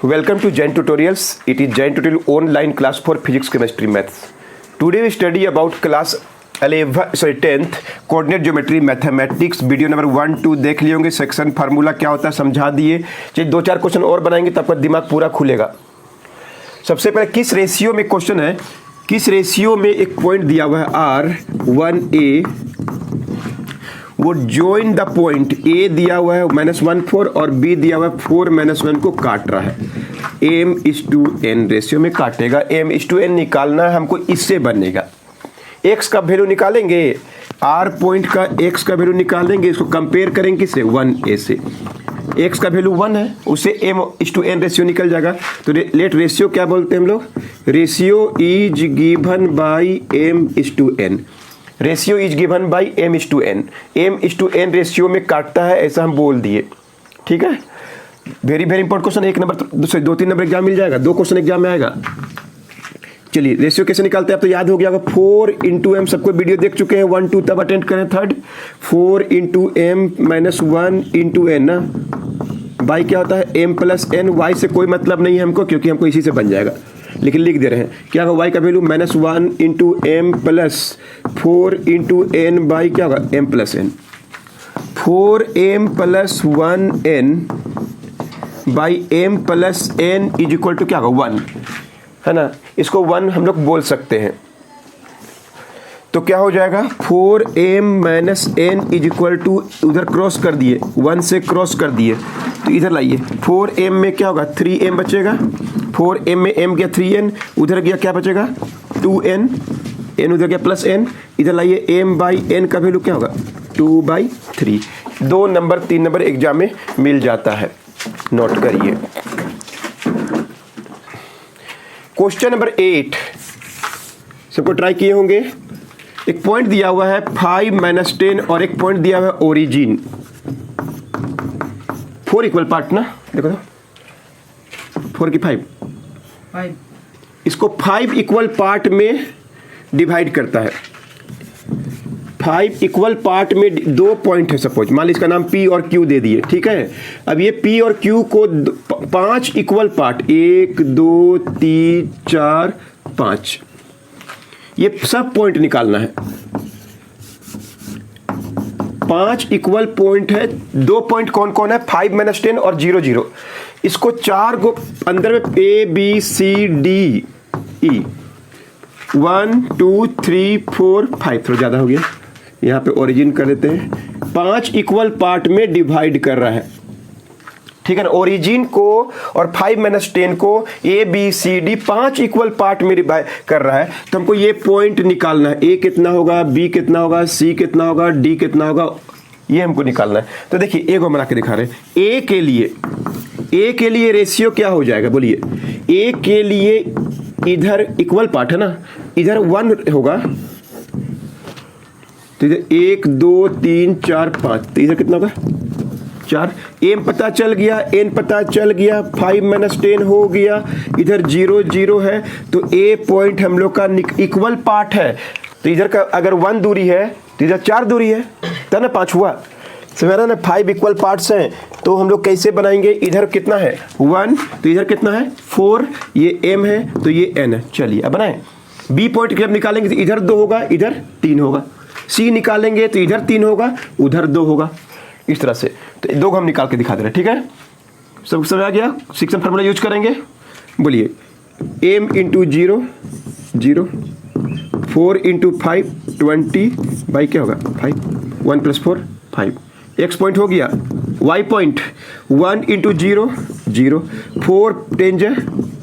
Welcome to Jain Tutorials. It is Jain Tutorial online class for physics, chemistry, maths. Today we study about class 10th coordinate geometry mathematics video number 1 2 देख लिए होंगे। Section formula क्या होता है समझा दिए। चलिए 2-4 क्वेश्चन और बनाएंगे तब आपका दिमाग पूरा खुलेगा। सबसे पहले किस रेशियो में क्वेश्चन है, किस रेशियो में एक पॉइंट दिया हुआ है R1A, वो ज्वाइन द पॉइंट A दिया हुआ है -1 4 और B दिया हुआ है 4 -1 को काट रहा है। m/n रेशियो में काटेगा। m/n निकालना है हमको, इससे बनेगा। x का वैल्यू निकालेंगे, r पॉइंट का x का वैल्यू निकालेंगे, इसको कंपेयर करेंगे किससे 1a से। x का वैल्यू 1 है, उससे m/n रेशियो निकल जाएगा। तो लेट रेशियो क्या बोलते हैं हम लोग, ratio is given by m/n। Ratio is given by m/n। m/n ratio में काटता है, ऐसा हम बोल दिए। ठीक है, very very important question. 1 number 2-3 number exam मिल जाएगा, 2 क्वेश्चन एग्जाम में आएगा। चलिए रेशियो कैसे निकालते हैं, अब तो याद हो गया होगा। 4 × m, सबको वीडियो देख चुके हैं, 1 2 तब अटेंड करें। थर्ड 4 × m - 1 × n ना, बाई क्या होता है m+n। y से कोई मतलब नहीं है हमको, क्योंकि हमको इसी से बन जाएगा, लेकिन लिख दे रहे हैं। क्या होगा y का वैल्यू -1 × m + 4 × n बाई क्या होगा m+n। 4m + 1n by m+n is equal to क्या होगा 1, है ना। इसको 1 हम लोग बोल सकते हैं। तो क्या हो जाएगा 4m - n is equal to, उधर क्रॉस कर दिए, 1 से क्रॉस कर दिए, तो इधर लाइए। 4m में क्या होगा 3m बचेगा। 4m में m गया 3n, उधर गया क्या बचेगा 2n, n उधर गया +n, इधर लाइए m/n का वैल्यू क्या होगा 2/3। 2 नंबर 3 नंबर एग्जाम में मिल जाता है, नोट करिए। क्वेश्चन नंबर 8 सबको ट्राई किए होंगे। एक पॉइंट दिया हुआ है 5 - 10 और एक पॉइंट दिया हुआ है ओरिजिन। 4 इक्वल पार्ट ना, देखो तो 4 की 5, इसको 5 इक्वल पार्ट में डिवाइड करता है। 5 इक्वल पार्ट में 2 पॉइंट है, सपोज मान लीजिए इसका नाम P और Q दे दिए। ठीक है, अब ये P और Q को 5 इक्वल पार्ट, 1 2 3 4 5, ये सब पॉइंट निकालना है। 5 इक्वल पॉइंट है। 2 पॉइंट कौन कौन है 5 - 10 और 0 0। इसको 4 को अंदर में A B C D E 1 2 3 4 5, थोड़ा ज्यादा हो गया, यहाँ पे ओरिजिन कर देते हैं। 5 इक्वल पार्ट में डिवाइड कर रहा है, ठीक है ना। ओरिजिन को और 5 - 10 को A B C D 5 equal part में डिवाइड कर रहा है। तो हमको ये पॉइंट निकालना है, A कितना होगा, B कितना होगा, C कितना होगा, D कितना होगा, ये हमको निकालना है। तो देखिए एक बना के दिखा रहे हैं। A के लिए रेशियो क्या हो जाएगा बोलिए। A के लिए इधर इक्वल पार्ट है ना, इधर 1 होगा, तो इधर 1 2 3 4 5, तो इधर कितना होगा 4। m पता चल गया, n पता चल गया, 5 - 10 हो गया, इधर 0 0 है, तो A पॉइंट हम लोग का इक्वल पार्ट है। तो इधर का अगर 1 दूरी है तो इधर 4 दूरी है, तो ना 5 हुआ। समझ ना, 5 इक्वल पार्ट्स हैं, तो हम लोग कैसे बनाएंगे। इधर कितना है 1, तो इधर कितना है 4, ये m है तो ये n है। चलिए अब बनाएं। B पॉइंट जब निकालेंगे तो इधर 2 होगा, इधर 3 होगा। C निकालेंगे तो इधर 3 होगा, उधर 2 होगा, इस तरह से। तो 2 हम निकाल के दिखा दे रहे हैं, ठीक है। सब समझ आ गया। सेक्शन फार्मूला यूज करेंगे, बोलिए m × 0 0, 4 × 5 20 बाई क्या होगा 5, 1 + 4 5। x पॉइंट हो गया। y पॉइंट 1 × 0 0, 4 10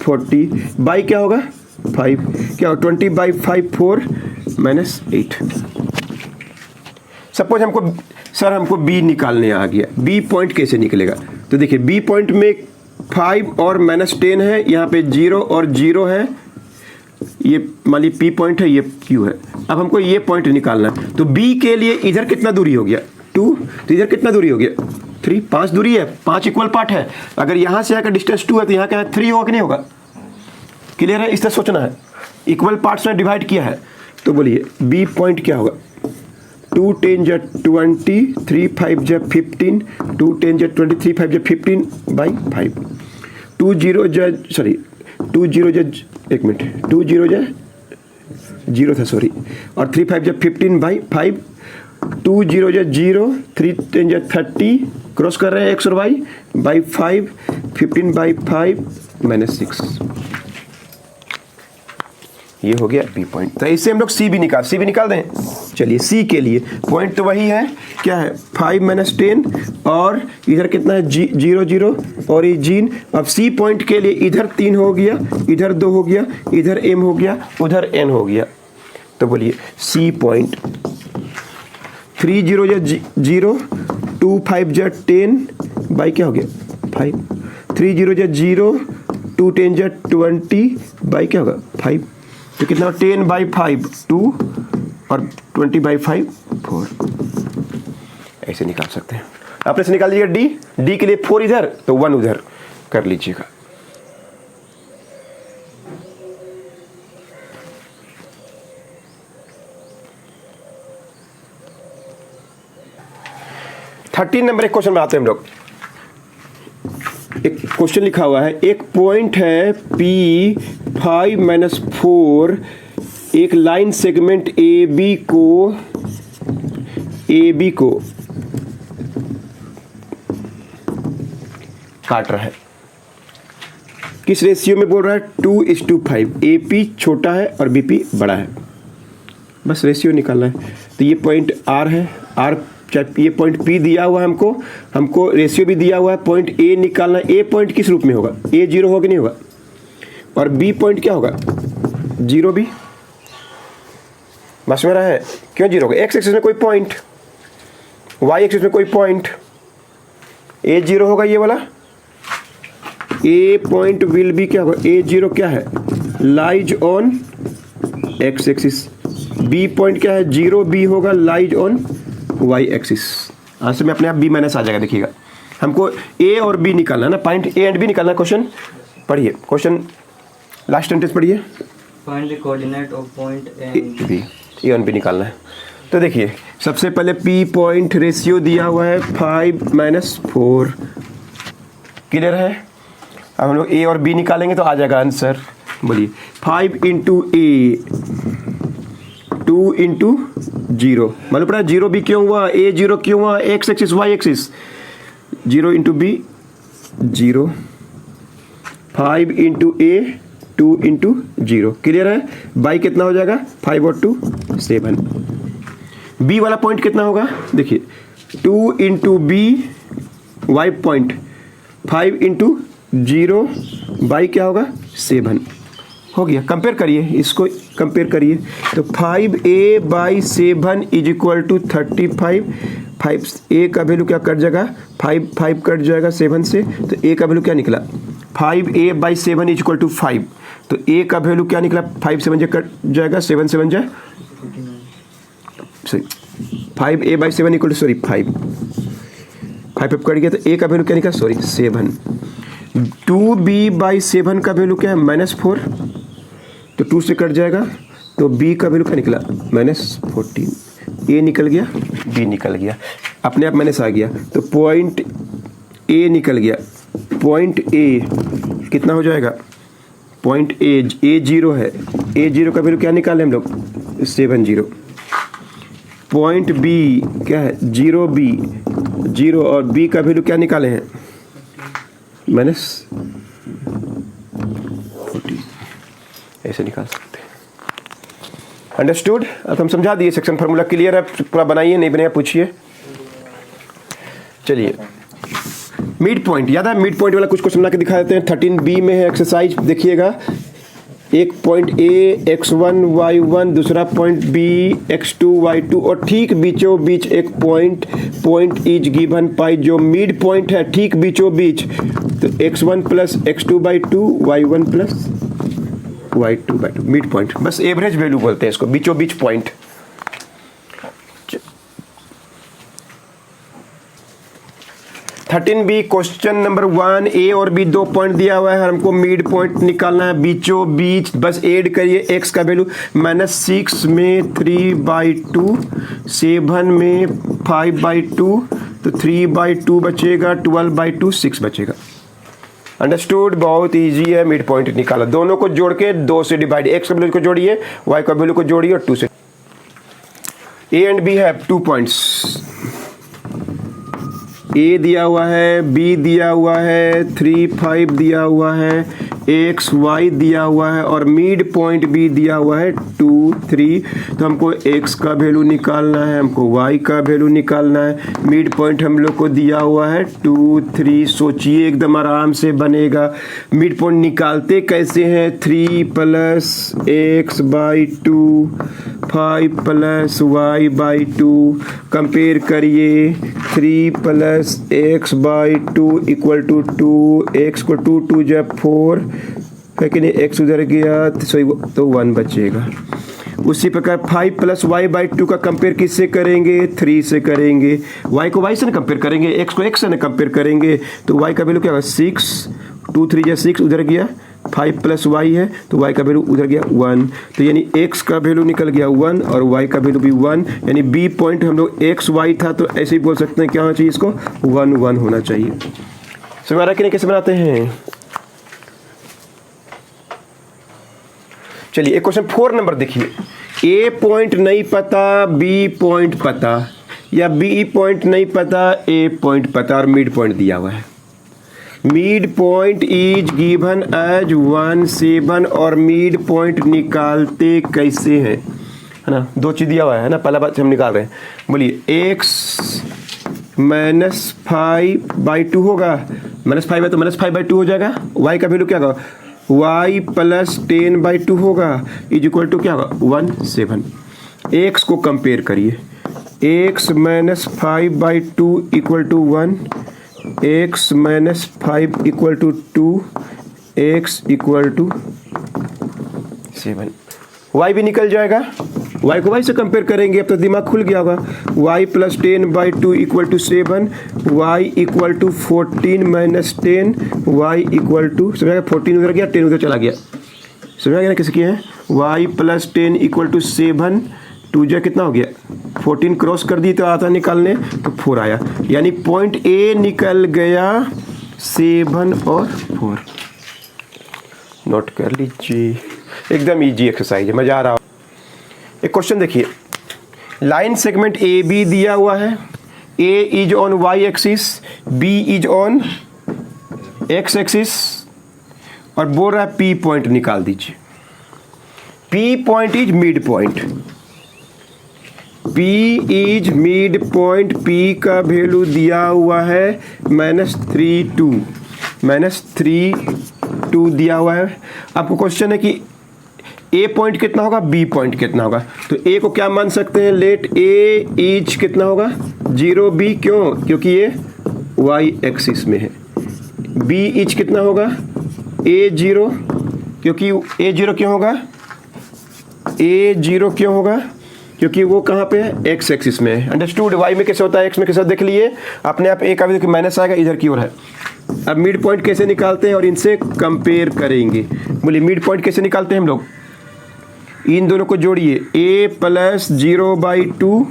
40 बाई क्या होगा 5, क्या होगा 20/5 4 - 8। सपोज हमको B निकालने आ गया। B पॉइंट कैसे निकलेगा, तो देखिए B पॉइंट में 5 और -10 है, यहाँ पे 0 और 0 है, ये मान ली P पॉइंट है, ये Q है। अब हमको ये पॉइंट निकालना है। तो B के लिए इधर कितना दूरी हो गया 2, तो इधर कितना दूरी हो गया 3, 5 दूरी है, 5 इक्वल पार्ट है। अगर यहाँ से आकर डिस्टेंस 2 है तो यहाँ क्या 3 होगा कि नहीं होगा। क्लियर है, इस तरह सोचना है। इक्वल पार्ट्स में डिवाइड किया है, तो बोलिए B पॉइंट क्या होगा 2 10 20, 3 5 15, 2 10 20, 3 5 15/5। 2 0 जा सॉरी 2 0 जा एक मिनट 2 0 जा 0 था सॉरी, और 3 5 जा 15/5, 2 0 जा 0, 3 10 जा 30, क्रॉस कर रहे हैं x और y बाई 5, 15/5 -6, ये हो गया बी पॉइंट। तो इससे हम लोग सी भी निकाल दें। चलिए सी के लिए पॉइंट तो वही है, क्या है 5 - 10, और इधर कितना है 0 0 ओरिजिन। अब सी पॉइंट के लिए इधर 3 हो गया, इधर 2 हो गया, इधर m हो गया, उधर n हो गया। तो बोलिए सी पॉइंट 3 0 जा 0, 2 5 जा 10 बाई क्या हो गया 5, 3 0 जा 0, 2 10 जा 20 बाई क्या होगा 5। तो कितना 10/5 2 और 20/5 4, ऐसे निकाल सकते हैं। आपने से निकाल लीजिएगा डी के लिए 4 इधर तो 1 उधर कर लीजिएगा। थर्टीन नंबर एक क्वेश्चन में आते हैं हम लोग। एक क्वेश्चन लिखा हुआ है, एक पॉइंट है P 5 - 4, एक लाइन सेगमेंट AB को काट रहा है। किस रेशियो में बोल रहा है 2:5। AP छोटा है और BP बड़ा है, बस रेशियो निकालना है। तो ये पॉइंट R है, R ये पॉइंट P दिया हुआ है हमको रेशियो भी दिया हुआ है। पॉइंट A निकालना है। A पॉइंट किस रूप में होगा, A 0 होगा कि नहीं होगा, और B पॉइंट क्या होगा 0 भी। बस में रहा है क्यों 0 होगा, x एक्सिस में कोई पॉइंट, y एक्सिस में कोई पॉइंट, A 0 होगा ये वाला। A पॉइंट विल बी क्या होगा, A 0 क्या है lies on x axis, B point क्या है 0B होगा lies on y axis. Answer में अपने आप B माइनस आ जाएगा। देखिएगा हमको A और B निकालना है ना, पॉइंट A एंड B निकालना है। क्वेश्चन पढ़िए, क्वेश्चन लास्ट सेंटेंस पढ़िए। Find the coordinate of point A और B निकालना है। तो देखिए सबसे पहले P पॉइंट रेशियो दिया हुआ है 5 - 4, क्लियर है। अब हम लोग A और B निकालेंगे तो आ जाएगा आंसर। बोलिए 5 × A 2 × 0, मतलब पड़ा 0B क्यों हुआ, A 0 क्यों हुआ, x axis y axis, 0 × B 0, 5 × A 2 × 0, clear है। बाई कितना हो जाएगा 5 और 2 7। B वाला पॉइंट कितना होगा, देखिए 2 × B y पॉइंट 5 × 0 बाई क्या होगा 7 हो गया। कंपेयर करिए, इसको कंपेयर करिए तो 5A/7 = 35। 5A का वैल्यू क्या कट जाएगा, 5 कट जाएगा 7 से, तो A का वैल्यू क्या निकला 5A/7 = 5। तो A का वैल्यू क्या निकला, 5 7 कट जाएगा, 7 7 जाए सॉरी 5A/7 = सॉरी 5 कट गया, तो A का वैल्यू क्या निकला सॉरी 7। 2B/7 का वैल्यू क्या है -4, तो 2 से कट जाएगा, तो B का वैल्यू क्या निकला -14। A निकल गया, B निकल गया, अपने आप माइनस आ गया, तो पॉइंट A निकल गया। पॉइंट A कितना हो जाएगा, पॉइंट A 0 है, A 0 का वैल्यू क्या निकाले हम लोग 70। पॉइंट B क्या है 0B 0, और B का वैल्यू क्या निकाले हैं -14, ऐसे निकाल सकते हैं। अंडरस्टूड। अब हम समझा दिए, सेक्शन फार्मूला क्लियर है, पूरा बनाइए, नहीं बनाया पूछिए। चलिए मिड पॉइंट, याद है मिड पॉइंट वाला कुछ क्वेश्चन बना के दिखा देते हैं। 13B में है एक्सरसाइज, देखिएगा एक पॉइंट A x1 y1, दूसरा पॉइंट B x2 y2, और ठीक बीचों बीच एक पॉइंट इज गिवन पाई, जो मिड पॉइंट है ठीक बीचों बीच, तो x1 + x2/2 y1 + y2/2 mid point, बस एवरेज वैल्यू बोलते हैं इसको, बीचों बीच point. 13B question number 1, A और B 2 पॉइंट दिया हुआ है, हमको मिड पॉइंट निकालना है बीचों बीच। बस ऐड करिए, x का वैल्यू -6 में 3/2, 7 में 5/2, तो 3/2 बचेगा, 12/2 6 बचेगा। अंडरस्टूड, बहुत इजी है। मिड पॉइंट निकाला, दोनों को जोड़ के 2 से डिवाइड, एक्स का वैल्यू को जोड़िए, वाई का वैल्यू को जोड़िए और 2 से। A and B have 2 points. A दिया हुआ है, बी दिया हुआ है, 3 5 दिया हुआ है, एक्स वाई दिया हुआ है और मिड पॉइंट भी दिया हुआ है 2 3। तो हमको एक्स का वैल्यू निकालना है, हमको वाई का वैल्यू निकालना है। मिड पॉइंट हम लोग को दिया हुआ है 2 3। सोचिए एकदम आराम से बनेगा। मिड पॉइंट निकालते कैसे हैं? 3 plus x by 2, 5 plus y by 2। Compare करिए, 3 plus x by 2 equal to 2, x को 2 2 जब 4 है कि नहीं, एक्स उधर गया तो 1 बचेगा। उसी प्रकार 5 प्लस वाई बाई 2 का कंपेयर किससे करेंगे? 3 से करेंगे। वाई को वाई से ना कंपेयर करेंगे, एक्स को एक्स से ना कंपेयर करेंगे, तो वाई का वैल्यू क्या होगा? 6, 2 3 या 6 उधर गया, 5 प्लस वाई है तो वाई का वैल्यू उधर गया 1। तो यानी एक्स का वैल्यू निकल गया 1 और वाई का वैल्यू भी 1। यानी बी पॉइंट हम लोग एक्स वाई था तो ऐसे ही बोल सकते हैं क्या होना चाहिए, इसको 1 1 होना चाहिए। समझ आ रहा है कि नहीं? कैसे बनाते हैं? चलिए एक क्वेश्चन 4 नंबर देखिए। ए पॉइंट नहीं पता, बी पॉइंट पता, या बी पॉइंट नहीं पता, ए पॉइंट पता और मिड पॉइंट दिया हुआ है। Mid point is given as 1 7 और मिड पॉइंट निकालते कैसे हैं, है ना? 2 चीज दिया हुआ है ना, पहला बात हम निकाल रहे हैं। बोलिए x माइनस 5 बाई 2 होगा, -5 है तो -5/2 हो जाएगा। y का वैल्यू क्या होगा? y प्लस 10 बाई 2 होगा इज इक्वल टू क्या होगा? 1 7। x को कंपेयर करिए, x minus 5 by 2 equal to 1, x minus 5 equal to 2, x equal to 7। y भी निकल जाएगा, y को y से कंपेयर करेंगे, अब तो दिमाग खुल गया होगा। y plus 10 by 2 equal to 7, y equal to 14 minus 10, y equal to 14 उधर गया, 10 उधर चला गया। समझ गया ना किसकी है? y प्लस 10 इक्वल टू 7, 2 जा कितना हो गया? 14 क्रॉस कर दी तो आता निकालने तो 4 आया। यानी पॉइंट ए निकल गया 7 और 4। नोट कर लीजिए, एकदम इजी एक्सरसाइज है, मजा आ रहा हो। एक क्वेश्चन देखिए, लाइन सेगमेंट ए बी दिया हुआ है, A is on Y axis, B is on X axis और बोल रहा है पी पॉइंट निकाल दीजिए। P point is mid point, P is mid point, P का वैल्यू दिया हुआ है -3 2 दिया हुआ है। आपको क्वेश्चन है कि A पॉइंट कितना होगा, B पॉइंट कितना होगा। तो A को क्या मान सकते हैं? लेट A इज कितना होगा? 0 B, क्यों? क्योंकि ये Y एक्सिस में है। B इज कितना होगा? A 0, क्योंकि A 0 क्यों होगा? A 0 क्यों होगा? क्योंकि वो कहाँ पे है? एक्स एक्सिस में है। अंडरस्टूड? वाई में कैसे होता है, एक्स में कैसे, देख लिए अपने आप। ए का भी माइनस आएगा, इधर की ओर है। अब मिड पॉइंट कैसे निकालते हैं और इनसे कंपेयर करेंगे। बोलिए मिड पॉइंट कैसे निकालते हैं हम लोग? इन दोनों को जोड़िए, a प्लस 0/2,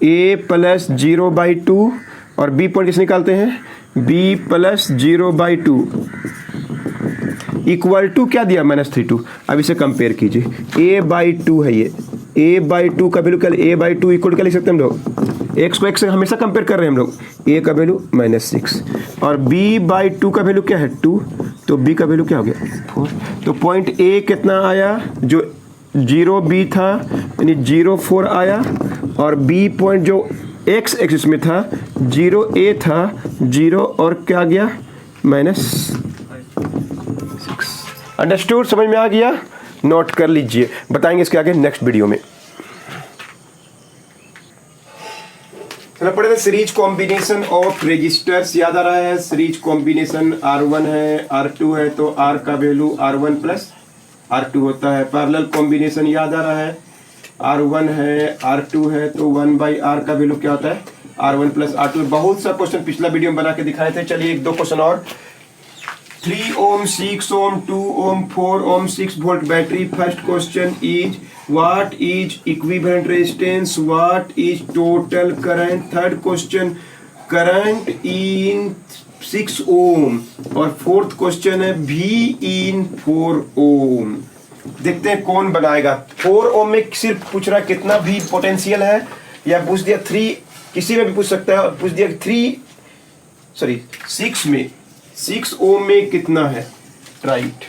a प्लस 0/2 और b पॉइंट कैसे निकालते हैं? b प्लस 0/2 इक्वल टू क्या दिया? -3 अब इसे कंपेयर कीजिए, a/2 है ये, a/2 का वैल्यू क्या? a/2 इक्वल क्या लिख सकते हैं हम लोग? x को x से हमेशा कंपेयर कर रहे हैं हम लोग। a का वैल्यू -6 और b/2 का वैल्यू क्या है? 2, तो b का वैल्यू क्या हो गया? 4। तो पॉइंट a कितना आया? जो 0b था यानी 0 4 आया, और b पॉइंट जो x एक्सिस में था 0a था, 0 और क्या गया? -6। अंडरस्टूड? समझ में आ गया? नोट कर लीजिए, बताएंगे इसके आगे नेक्स्ट वीडियो में। चलो पढ़े थे सीरीज कॉम्बिनेशन ऑफ रेजिस्टर्स। याद आ रहा है? सीरीज कॉम्बिनेशन R1 है, R2 है तो R का वैल्यू R1 प्लस R2 होता है। पैरेलल कॉम्बिनेशन याद आ रहा है? R1 है, R2 है तो 1/R का वैल्यू क्या होता है? R1 plus R2। बहुत सा क्वेश्चन पिछला वीडियो में बना के दिखाए थे। चलिए 1 2 क्वेश्चन और। 3 ohm, 6 ohm, 2 ohm, 4 ohm, 6 volt battery. First question is what is equivalent resistance? What is total current? Third question, current in 6 ओम और फोर्थ क्वेश्चन है V इन 4 ओम। देखते हैं कौन बनाएगा। 4 ओम में सिर्फ पूछ रहा है कितना भी पोटेंशियल है, या पूछ दिया 3, किसी में भी पूछ सकता है, पूछ दिया 6 में 6 ओम में कितना है, राइट।